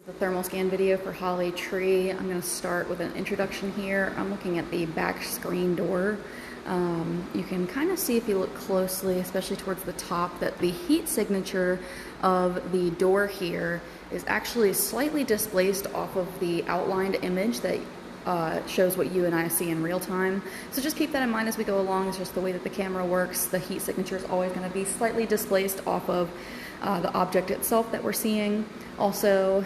The thermal scan video for Holly Tree. I'm going to start with an introduction here. I'm looking at the back screen door. You can kind of see if you look closely, especially towards the top, that the heat signature of the door here is actually slightly displaced off of the outlined image that shows what you and I see in real time. So just keep that in mind as we go along. It's just the way that the camera works. The heat signature is always going to be slightly displaced off of the object itself that we're seeing. Also,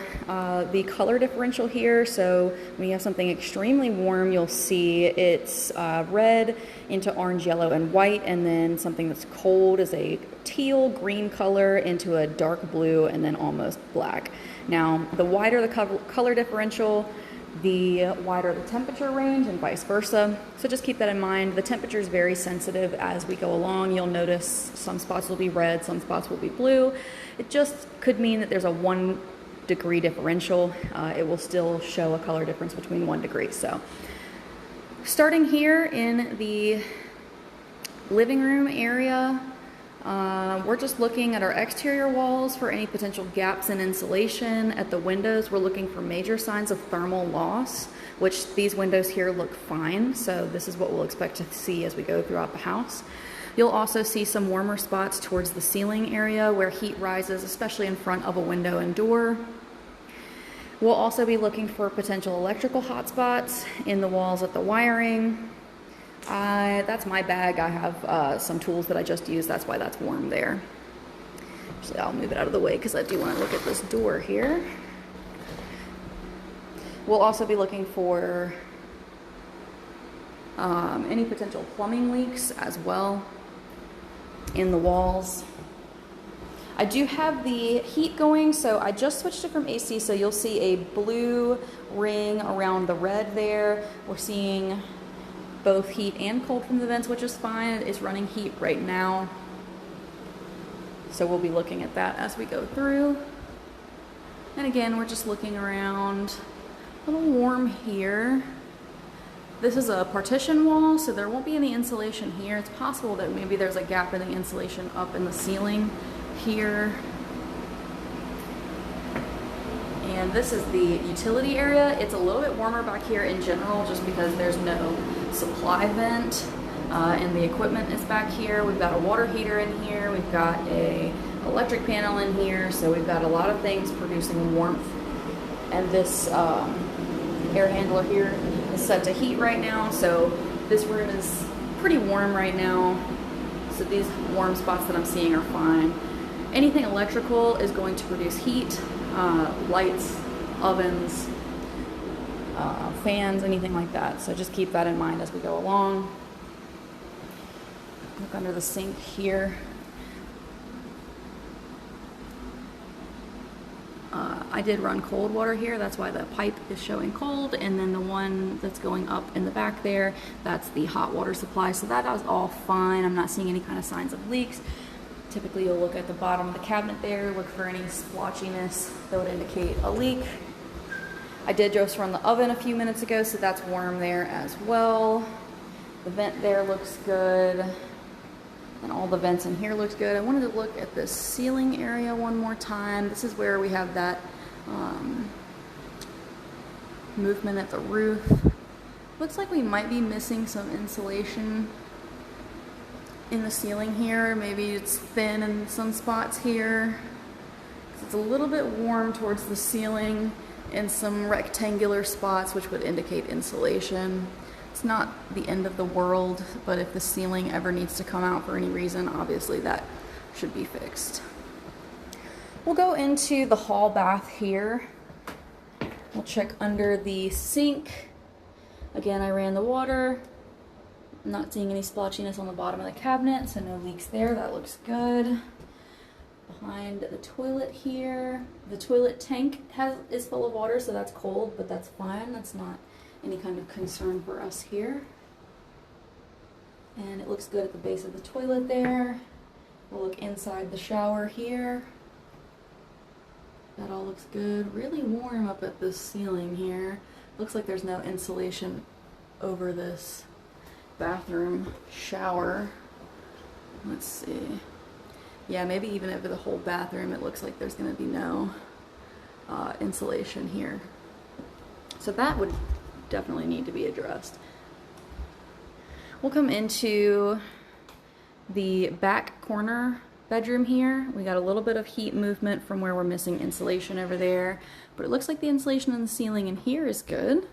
the color differential here, so when you have something extremely warm, you'll see it's red into orange, yellow, and white, and then something that's cold is a teal green color into a dark blue, and then almost black. Now, the wider the color differential, the wider the temperature range, and vice versa. So just keep that in mind. The temperature is very sensitive as we go along. You'll notice some spots will be red, some spots will be blue. It just could mean that there's a 1 degree differential. It will still show a color difference between 1 degree. So starting here in the living room area, we're just looking at our exterior walls for any potential gaps in insulation. At the windows, we're looking for major signs of thermal loss, which these windows here look fine. So this is what we'll expect to see as we go throughout the house. You'll also see some warmer spots towards the ceiling area where heat rises, especially in front of a window and door. We'll also be looking for potential electrical hotspots in the walls at the wiring. That's my bag. I have some tools that I just used. That's why that's warm there. Actually, I'll move it out of the way because I do want to look at this door here. We'll also be looking for any potential plumbing leaks as well in the walls. I do have the heat going, so I just switched it from AC, so you'll see a blue ring around the red there. We're seeing both heat and cold from the vents, which is fine. It's running heat right now. So we'll be looking at that as we go through. And again, we're just looking around. A little warm here. This is a partition wall, so there won't be any insulation here. It's possible that maybe there's a gap in the insulation up in the ceiling here. And this is the utility area. It's a little bit warmer back here in general just because there's no supply vent and the equipment is back here. We've got a water heater in here. We've got a electric panel in here. So we've got a lot of things producing warmth. And this air handler here is set to heat right now. So this room is pretty warm right now. So these warm spots that I'm seeing are fine. Anything electrical is going to produce heat, lights, ovens, fans, anything like that. So just keep that in mind as we go along. Look under the sink here. I did run cold water here. That's why the pipe is showing cold. And then the one that's going up in the back there, that's the hot water supply. So that is all fine. I'm not seeing any kind of signs of leaks. Typically you'll look at the bottom of the cabinet there, look for any splotchiness that would indicate a leak. I did just run the oven a few minutes ago, so that's warm there as well. The vent there looks good. And all the vents in here looks good. I wanted to look at the ceiling area one more time. This is where we have that movement at the roof. Looks like we might be missing some insulation in the ceiling here. Maybe it's thin in some spots here. It's a little bit warm towards the ceiling in some rectangular spots, which would indicate insulation. It's not the end of the world, but if the ceiling ever needs to come out for any reason, obviously that should be fixed. We'll go into the hall bath here. We'll check under the sink. Again, I ran the water. I'm not seeing any splotchiness on the bottom of the cabinet, so no leaks there. That looks good. Behind the toilet here, the toilet tank is full of water, so that's cold, but that's fine. That's not any kind of concern for us here. And it looks good at the base of the toilet there. We'll look inside the shower here. That all looks good. Really warm up at the ceiling here. Looks like there's no insulation over this bathroom shower. Let's see. Yeah, maybe even over the whole bathroom it looks like there's going to be no insulation here. So that would definitely need to be addressed. We'll come into the back corner bedroom here. We got a little bit of heat movement from where we're missing insulation over there, but it looks like the insulation on the ceiling in here is good.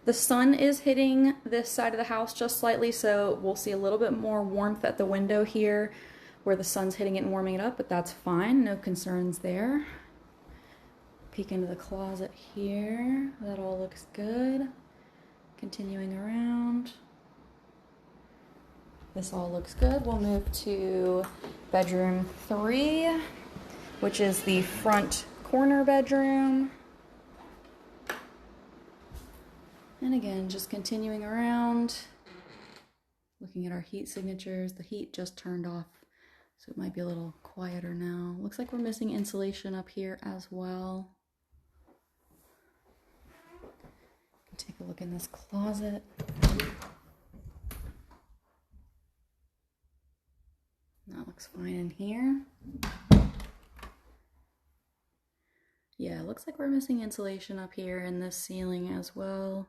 The sun is hitting this side of the house just slightly, so we'll see a little bit more warmth at the window here where the sun's hitting it and warming it up, but that's fine, no concerns there. Peek into the closet here, that all looks good. Continuing around. This all looks good. We'll move to bedroom 3, which is the front corner bedroom. And again, just continuing around, looking at our heat signatures. The heat just turned off, so it might be a little quieter now. Looks like we're missing insulation up here as well. Take a look in this closet. That looks fine in here. Yeah, it looks like we're missing insulation up here in this ceiling as well.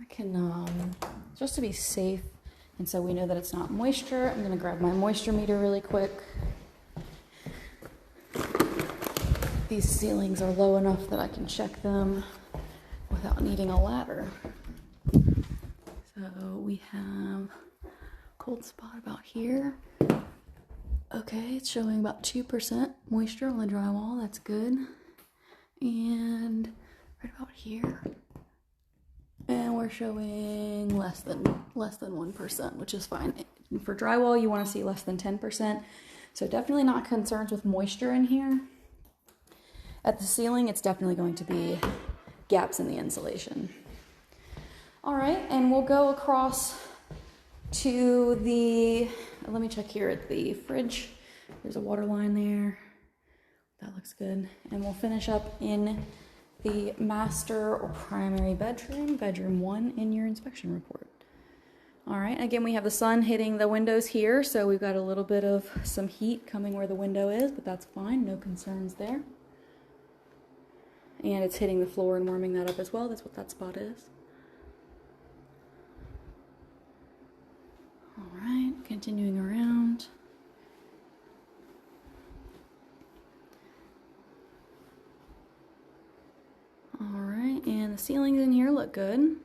I can, just to be safe, and so we know that it's not moisture, I'm gonna grab my moisture meter really quick. These ceilings are low enough that I can check them without needing a ladder. So we have cold spot about here. Okay, it's showing about 2% moisture on the drywall, that's good. And right about here. And we're showing less than 1%, which is fine. For drywall, you want to see less than 10%. So definitely not concerns with moisture in here. At the ceiling, it's definitely going to be gaps in the insulation. All right, and we'll go across to the, let me check here at the fridge. There's a water line there. That looks good. And we'll finish up in the master or primary bedroom, bedroom 1 in your inspection report. All right, again, we have the sun hitting the windows here, so we've got a little bit of some heat coming where the window is, but that's fine, no concerns there. And it's hitting the floor and warming that up as well. That's what that spot is. All right, continuing around. All right, and the ceilings in here look good.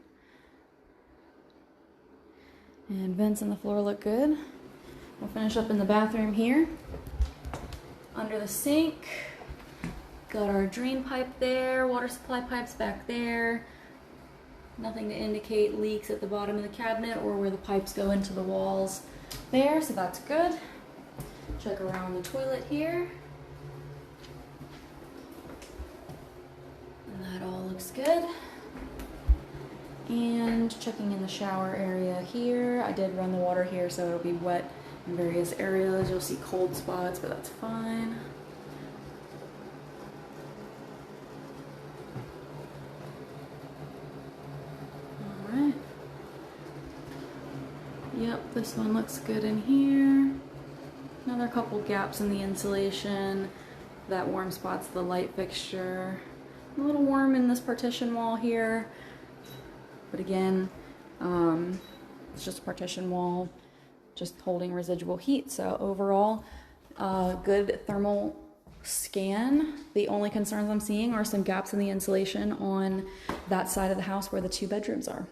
And vents in the floor look good. We'll finish up in the bathroom here. Under the sink. Got our drain pipe there, water supply pipes back there. Nothing to indicate leaks at the bottom of the cabinet or where the pipes go into the walls there, so that's good. Check around the toilet here. And that all looks good. And checking in the shower area here. I did run the water here, so it'll be wet in various areas. You'll see cold spots, but that's fine. Yep, this one looks good in here. Another couple gaps in the insulation. That warm spot's the light fixture. A little warm in this partition wall here. But again, it's just a partition wall, just holding residual heat. So overall, good thermal scan. The only concerns I'm seeing are some gaps in the insulation on that side of the house where the 2 bedrooms are.